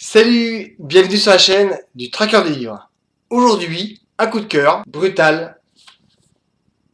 Salut, bienvenue sur la chaîne du Traqueur des livres. Aujourd'hui, un coup de cœur brutal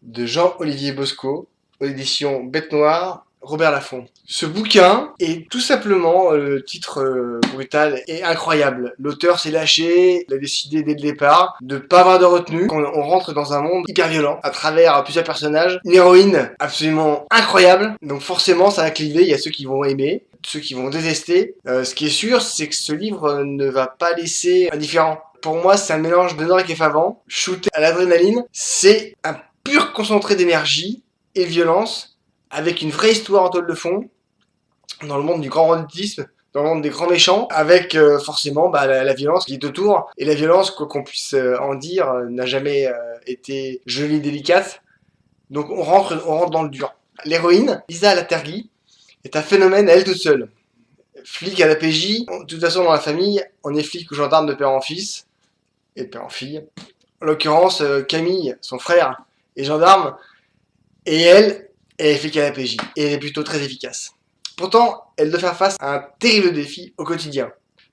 de Jean-Olivier Bosco, aux éditions Bête Noire, Robert Laffont. Ce bouquin est tout simplement, le titre brutal est incroyable. L'auteur s'est lâché, il a décidé dès le départ de pas avoir de retenue. On rentre dans un monde hyper violent à travers plusieurs personnages. Une héroïne absolument incroyable, donc forcément ça va cliver, il y a ceux qui vont aimer, ceux qui vont détester. Ce qui est sûr, c'est que ce livre ne va pas laisser indifférent. Pour moi, c'est un mélange de Norik et Favant, shooté à l'adrénaline. C'est un pur concentré d'énergie et de violence, avec une vraie histoire en toile de fond, dans le monde du grand banditisme, dans le monde des grands méchants, avec forcément la violence qui est autour. Et la violence, quoi qu'on puisse en dire, n'a jamais été jolie et délicate. Donc on rentre dans le dur. L'héroïne, Lisa Latergui, est un phénomène à elle toute seule. Flic à la PJ, de toute façon dans la famille, on est flic ou gendarme de père en fils, et de père en fille. En l'occurrence, Camille, son frère, est gendarme, et elle est flic à la PJ, et elle est plutôt très efficace. Pourtant, elle doit faire face à un terrible défi au quotidien.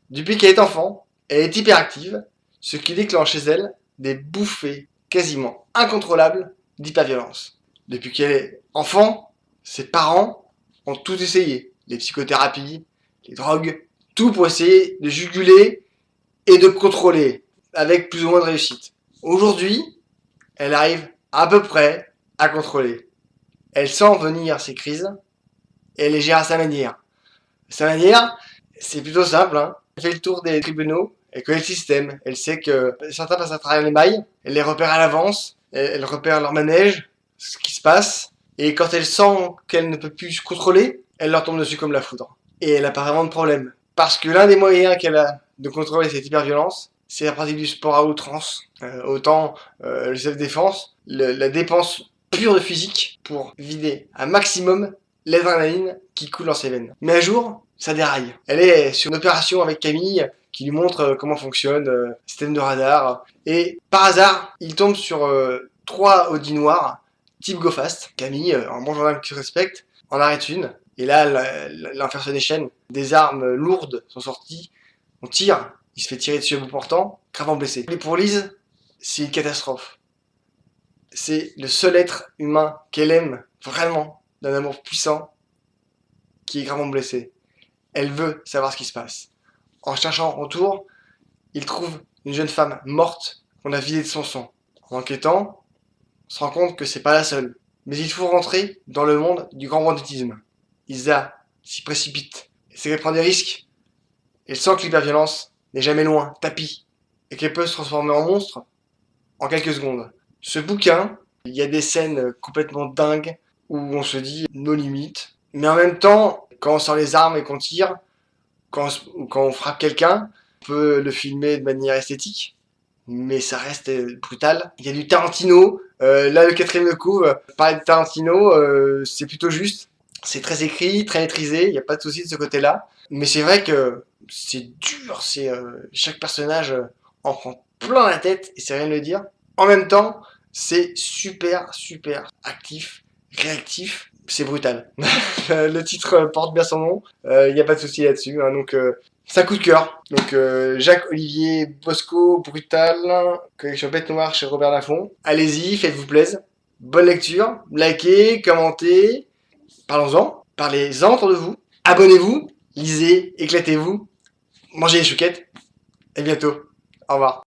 Depuis qu'elle est enfant, elle est hyperactive, ce qui déclenche chez elle des bouffées quasiment incontrôlables d'hyperviolence. Depuis qu'elle est enfant, ses parents ont tout essayé. Les psychothérapies, les drogues, tout pour essayer de juguler et de contrôler, avec plus ou moins de réussite. Aujourd'hui, elle arrive à peu près à contrôler. Elle sent venir ses crises, et elle les gère à sa manière. Sa manière, c'est plutôt simple, hein. Elle fait le tour des tribunaux, elle connaît le système, elle sait que certains passent à travers les mailles, elle les repère à l'avance, elle repère leur manège, ce qui se passe, et quand elle sent qu'elle ne peut plus se contrôler, elle leur tombe dessus comme la foudre. Et elle n'a pas vraiment de problème. Parce que l'un des moyens qu'elle a de contrôler cette hyperviolence, c'est la pratique du sport à outrance. Autant le self-défense, la dépense pure de physique pour vider un maximum l'adrénaline qui coule dans ses veines. Mais un jour, ça déraille. Elle est sur une opération avec Camille qui lui montre comment fonctionne le système de radar. Et par hasard, il tombe sur 3 Audi noirs, type Go Fast. Camille, un bon gendarme qui se respecte, en arrête une. Et là, l'enfer se déchaîne. Des armes lourdes sont sorties. On tire. Il se fait tirer dessus à bout portant, gravement blessé. Et pour Lise, c'est une catastrophe. C'est le seul être humain qu'elle aime vraiment, d'un amour puissant, qui est gravement blessé. Elle veut savoir ce qui se passe. En cherchant autour, il trouve une jeune femme morte qu'on a vidée de son sang. En enquêtant, on se rend compte que c'est pas la seule. Mais il faut rentrer dans le monde du grand banditisme. Isa s'y précipite. Elle sait qu'elle prend des risques. Elle sent que l'hyperviolence n'est jamais loin, tapis, et qu'elle peut se transformer en monstre en quelques secondes. Ce bouquin, il y a des scènes complètement dingues où on se dit nos limites, mais en même temps, quand on sort les armes et qu'on tire, quand on frappe quelqu'un, on peut le filmer de manière esthétique, mais ça reste brutal. Il y a du Tarantino, là le quatrième de couve, parler de Tarantino, c'est plutôt juste. C'est très écrit, très maîtrisé, il n'y a pas de souci de ce côté-là. Mais c'est vrai que c'est dur, chaque personnage en prend plein la tête, et c'est rien de le dire. En même temps, c'est super actif, réactif, c'est brutal. Le titre porte bien son nom, il n'y a pas de souci là-dessus, hein, donc c'est un coup de cœur. Donc Jacques-Olivier Bosco, brutal, collection Bête Noire chez Robert Laffont. Allez-y, faites-vous plaisir. Bonne lecture, likez, commentez, parlez-en autour de vous. Abonnez-vous, lisez, éclatez-vous, mangez les chouquettes, et bientôt. Au revoir.